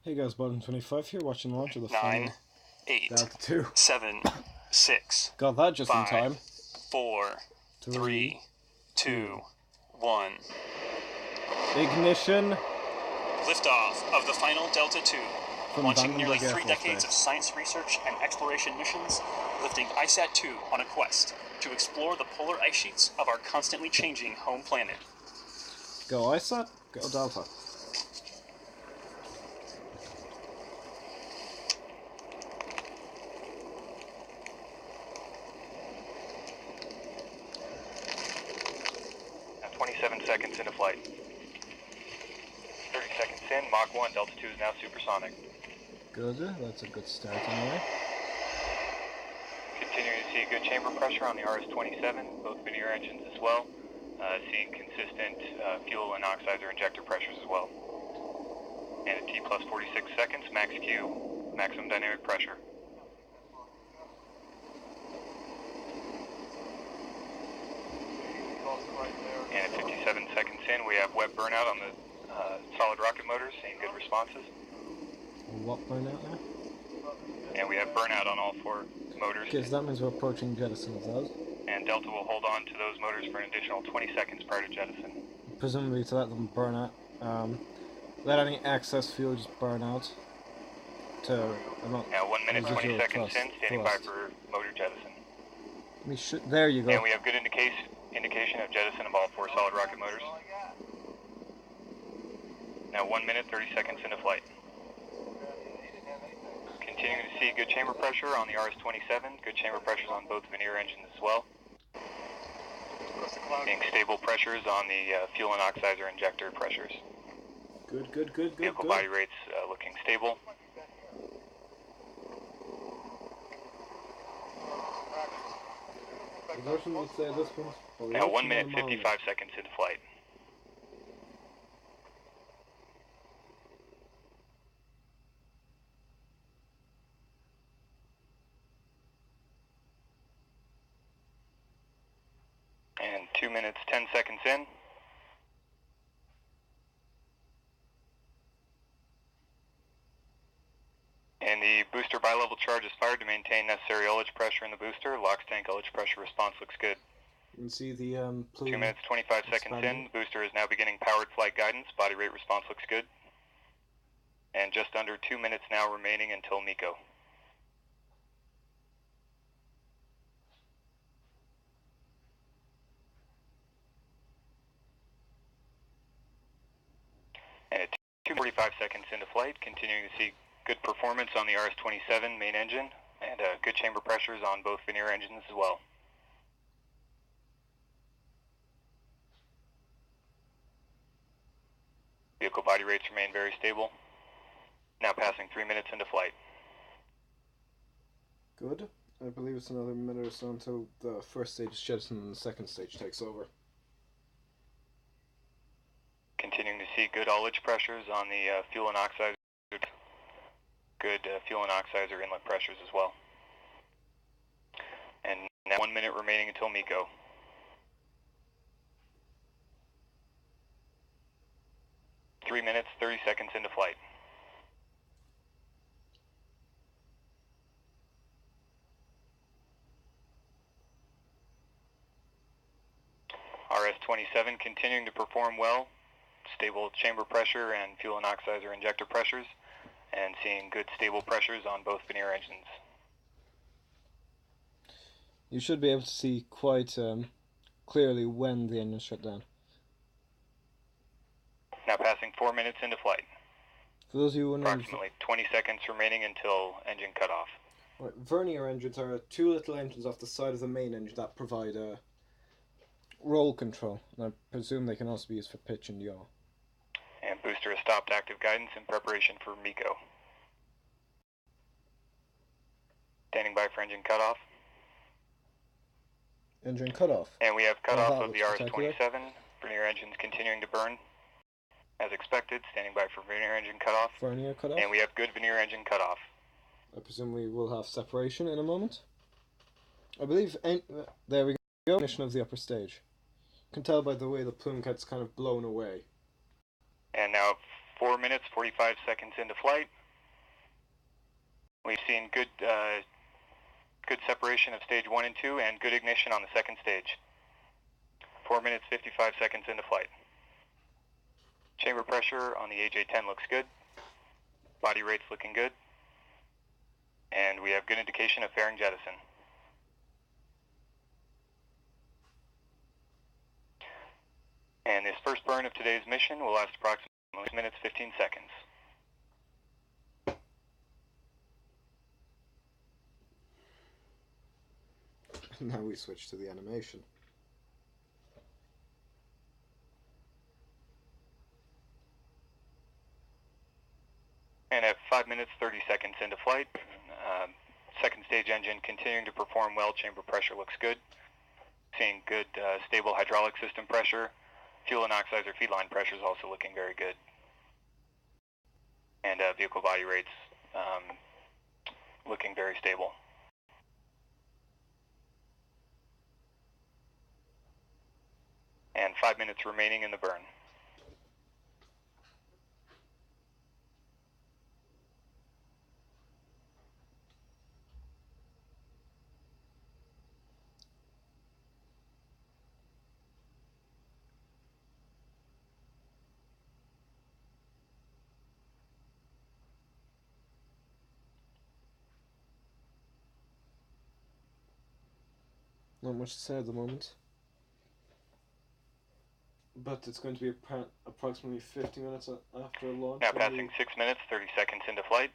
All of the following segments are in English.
Hey guys, Bottom25 here, watching the launch of the 9, final 8, Delta 2. 7, 6, Got that just 5, in time. 4, 3, 2, 1. Ignition. Liftoff of the final Delta 2. From Launching nearly Vandenberg Air 3 Force decades Base. of science research and exploration missions, lifting IceSAT-2 on a quest to explore the polar ice sheets of our constantly changing home planet. Go IceSat, go Delta. Now 27 seconds into flight. 30 seconds in, Mach 1, Delta 2 is now supersonic. Good, that's a good start anyway. Continuing to see good chamber pressure on the RS-27, both veneer engines as well. Seeing consistent fuel and oxidizer injector pressures as well. And at T plus 46 seconds, max Q, maximum dynamic pressure. And at 57 seconds in, we have wet burnout on the solid rocket motors, seeing good responses. What burnout now? And we have burnout on all 4 motors. Okay, so that means we're approaching jettison of those. And Delta will hold on to those motors for an additional 20 seconds prior to jettison. Presumably to let them burn out. Let any excess fuel just burn out. Now 1 minute 20 seconds in, standing by for motor jettison. There you go. And we have good indication of jettison of all 4 solid rocket motors. Now 1 minute 30 seconds into flight. Continuing to see good chamber pressure on the RS-27, good chamber pressures on both veneer engines as well. Seeing stable pressures on the fuel and oxidizer injector pressures. Good. Vehicle body rates looking stable. Now 1 minute 55 seconds into flight. And 2 minutes 10 seconds in. And the booster bi-level charge is fired to maintain necessary ullage pressure in the booster. LOX tank ullage pressure response looks good. You can see the 2 minutes 25 seconds in. The booster is now beginning powered flight guidance. Body rate response looks good. And just under 2 minutes now remaining until MECO. And at 2:45 seconds into flight, continuing to see good performance on the RS-27 main engine and good chamber pressures on both veneer engines as well. Vehicle body rates remain very stable. Now passing 3 minutes into flight. Good. I believe it's another minute or so until the first stage is jettisoned and the second stage takes over. Continuing to see good ullage pressures on the fuel and oxidizer. Good fuel and oxidizer inlet pressures as well. And now 1 minute remaining until MECO. Three minutes, 30 seconds into flight. RS-27 continuing to perform well. Stable chamber pressure and fuel and oxidizer injector pressures, and seeing good stable pressures on both veneer engines. You should be able to see quite clearly when the engine shut down. Now passing 4 minutes into flight. For those of you wondering, approximately 20 seconds remaining until engine cutoff. Right, vernier engines are 2 little engines off the side of the main engine that provide roll control, and I presume they can also be used for pitch and yaw. And booster has stopped active guidance in preparation for MECO. Standing by for engine cutoff. Engine cutoff. And we have cutoff of the RS-27. Vernier engines continuing to burn as expected. Standing by for veneer engine cutoff. Vernier cutoff. And we have good veneer engine cutoff. I presume we will have separation in a moment. I believe, there we go, ignition of the upper stage. You can tell by the way the plume gets kind of blown away. And now 4 minutes, 45 seconds into flight. We've seen good separation of stage 1 and 2 and good ignition on the second stage. 4 minutes, 55 seconds into flight. Chamber pressure on the AJ-10 looks good. Body rate's looking good. And we have good indication of fairing jettison. And this first burn of today's mission will last approximately 6 minutes, 15 seconds. Now we switch to the animation. And at 5 minutes, 30 seconds into flight, second stage engine continuing to perform well. Chamber pressure looks good. Seeing good stable hydraulic system pressure. Fuel and oxidizer feed line pressure is also looking very good. And vehicle body rates looking very stable. And 5 minutes remaining in the burn. Not much to say at the moment. But it's going to be approximately 50 minutes after launch. Now passing 6 minutes, 30 seconds into flight.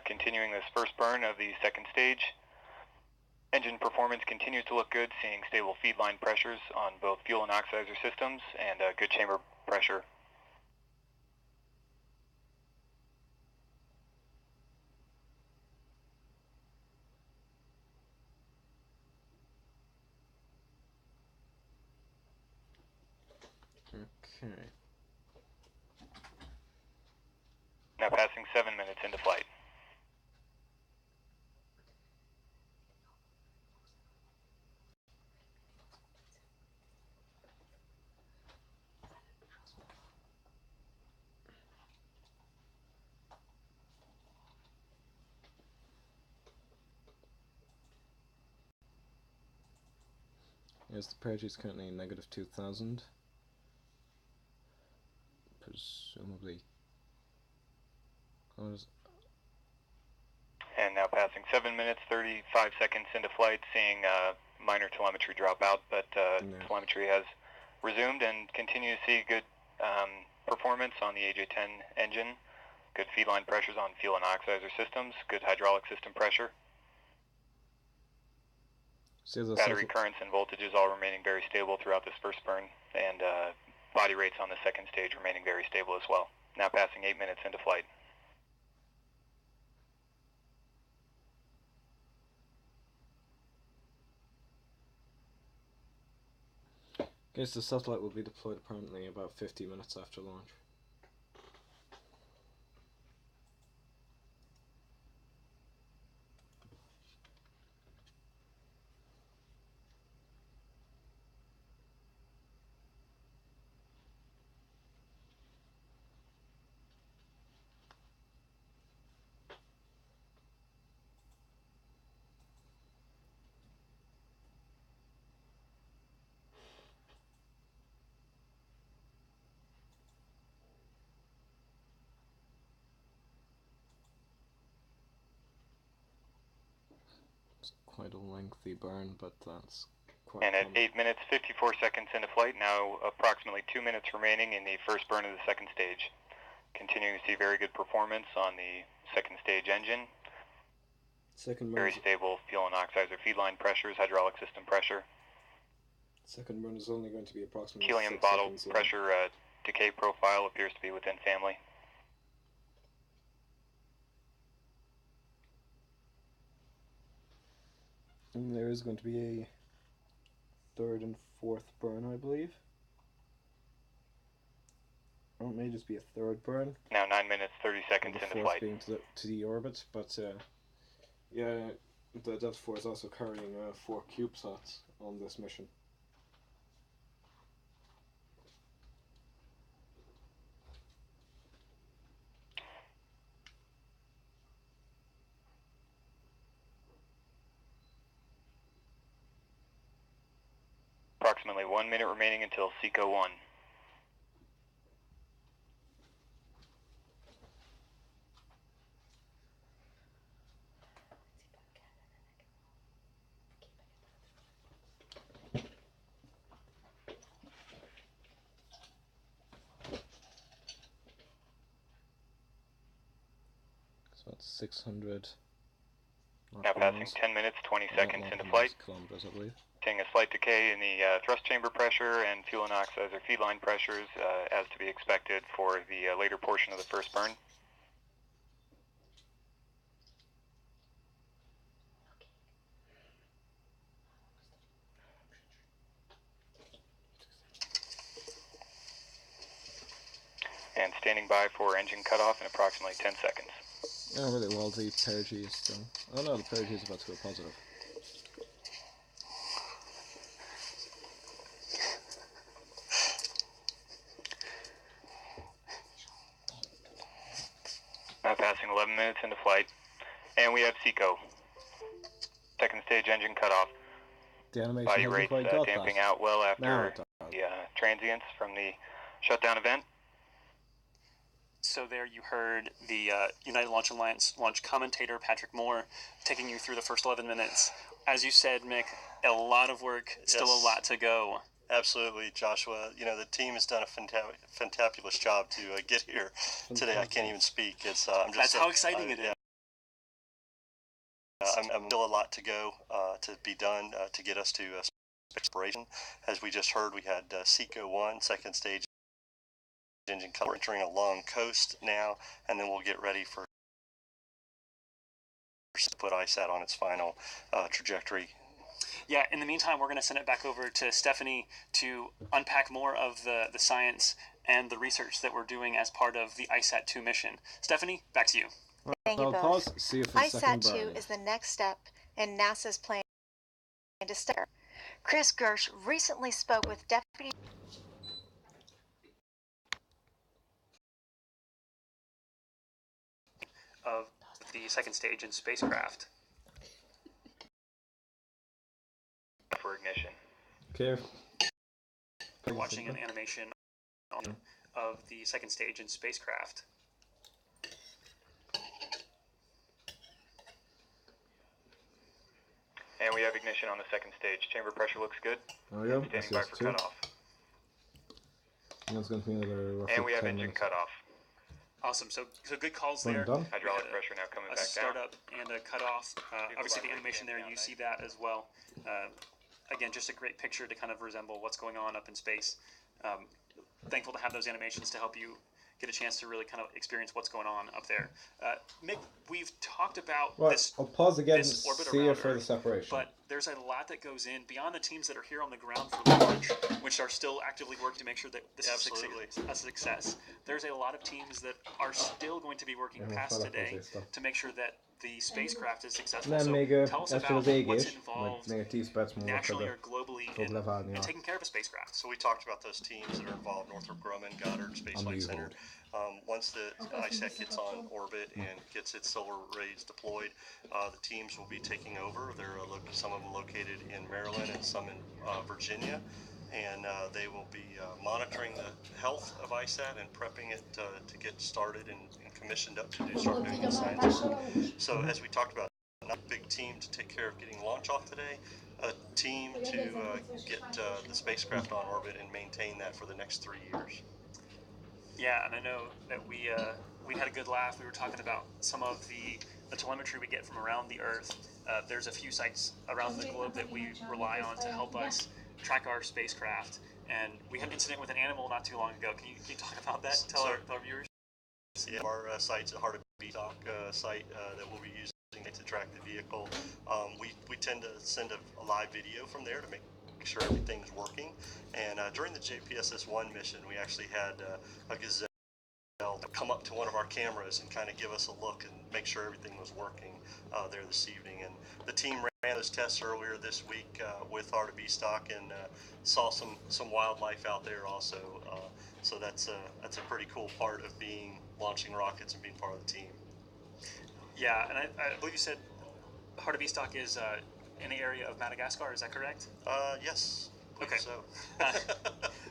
Continuing this first burn of the second stage. Engine performance continues to look good, seeing stable feed line pressures on both fuel and oxidizer systems and good chamber pressure. Okay. Now passing 7 minutes into flight. Yes, the purge is currently negative 2,000. Presumably. And now passing 7 minutes, 35 seconds into flight, seeing minor telemetry drop out, but telemetry has resumed and continue to see good performance on the AJ-10 engine, good feed line pressures on fuel and oxidizer systems, good hydraulic system pressure. Battery currents and voltages all remaining very stable throughout this first burn, and body rates on the second stage remaining very stable as well. Now passing 8 minutes into flight. Guess the satellite will be deployed apparently about 50 minutes after launch. Quite a lengthy burn, but that's quite And at 8 minutes, 54 seconds into flight, now approximately 2 minutes remaining in the first burn of the second stage. Continuing to see very good performance on the second stage engine. Very stable fuel and oxidizer feed line pressures, hydraulic system pressure. Second burn is only going to be approximately helium bottle pressure decay profile appears to be within family. And there is going to be a third and fourth burn, I believe. Or it may just be a third burn. Now 9 minutes, 30 seconds into flight. Being to the orbit, but yeah, the Delta IV is also carrying 4 CubeSats on this mission. Approximately 1 minute remaining until SECO 1. So it's 600. Now passing 10 minutes, 20 seconds into flight. Kilometers, I believe. Seeing a slight decay in the thrust chamber pressure and fuel and oxidizer feed line pressures, as to be expected for the later portion of the first burn. And standing by for engine cutoff in approximately 10 seconds. Oh, really? Well, the perigee is still. Oh no, the perigee is about to go positive. Now passing 11 minutes into flight, and we have SECO. Second stage engine cutoff. The animation Body hasn't rates quite got damping that. out well Now after it does. the transients from the shutdown event. So there you heard the United Launch Alliance launch commentator, Patrick Moore, taking you through the first 11 minutes. As you said, Mick, a lot of work, still a lot to go. Absolutely, Joshua. You know, the team has done a fantabulous job to get here today. I can't even speak. It's I'm just That's how exciting it is. Yeah. I'm still a lot to go to be done to get us to exploration. As we just heard, we had SECO 1, second stage engine cover, entering a long coast now, and then we'll get ready for put IceSat on its final trajectory. Yeah, in the meantime, we're going to send it back over to Stephanie to unpack more of the science and the research that we're doing as part of the IceSat-2 mission. Stephanie, back to you. Thank you both. Pause, see if it's second burn. IceSat-2 is the next step in NASA's plan to start. Chris Gersh recently spoke with Deputy Of the second stage in spacecraft. For ignition. Okay. You're watching an animation of the second stage in spacecraft. And we have ignition on the second stage. Chamber pressure looks good. There we go. Standing by for cutoff. And that's going to be another roughly And we have 10 engine minutes. cutoff. Awesome. So good calls Well there. done. Hydraulic pressure now coming A back down. startup and a cutoff. Obviously, the animation there, you see that as well. Again, just a great picture to kind of resemble what's going on up in space. Thankful to have those animations to help you get a chance to really kind of experience what's going on up there. Mick, we've talked about Right, this. I'll pause again and this orbit see around it for the Earth, separation. But there's a lot that goes in beyond the teams that are here on the ground for the launch, which are still actively working to make sure that this is a success. There's a lot of teams that are still going to be working past today to make sure that the spacecraft is successful. So tell us about what's involved nationally or globally in taking care of a spacecraft. So we talked about those teams that are involved: Northrop Grumman, Goddard Space Flight Center. Once the IceSat gets on orbit and gets its solar arrays deployed, the teams will be taking over. Some of them located in Maryland and some in Virginia, and they will be monitoring the health of IceSat and prepping it to get started and commissioned up to start doing the science work. So as we talked about, not a big team to take care of getting launch off today, a team to get the spacecraft on orbit and maintain that for the next 3 years. Yeah, and I know that we had a good laugh. We were talking about some of the telemetry we get from around the Earth. There's a few sites around the globe that we rely on to help us track our spacecraft. And we had an incident with an animal not too long ago. Can you talk about that? Tell our viewers. Yeah, our site's a Heart of Beastock site that we'll be using to track the vehicle. We tend to send a live video from there to make sure everything's working. And during the JPSS-1 mission, we actually had a gazelle come up to one of our cameras and kind of give us a look and make sure everything was working there this evening. And the team ran those tests earlier this week with Heart of Beastock and saw some wildlife out there also. So that's a pretty cool part of launching rockets and being part of the team. Yeah, and I believe you said Heart of Beastock is in the area of Madagascar. Is that correct? Yes. Okay. So.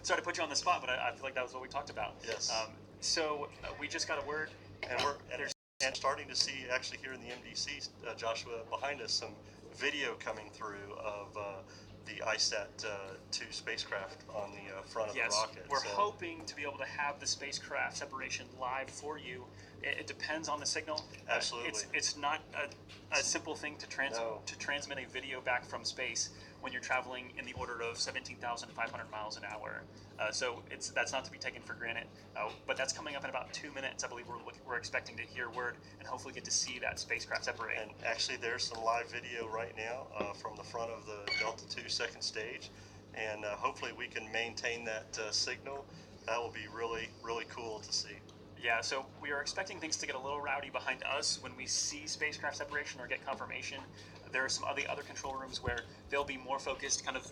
Sorry to put you on the spot, but I feel like that was what we talked about. Yes. So we just got a word. And we're starting to see, actually here in the MDC, Joshua, behind us, some video coming through of the IceSAT-2 spacecraft on the front of the rocket. We're hoping to be able to have the spacecraft separation live for you. It depends on the signal. Absolutely. It's not a simple thing to transmit a video back from space when you're traveling in the order of 17,500 miles an hour. So that's not to be taken for granted. But that's coming up in about 2 minutes. I believe we're expecting to hear word and hopefully get to see that spacecraft separate. And actually, there's some live video right now from the front of the Delta II second stage, and hopefully we can maintain that signal. That will be really, really cool to see. Yeah, so we are expecting things to get a little rowdy behind us when we see spacecraft separation or get confirmation. There are some of the other control rooms where they'll be more focused kind of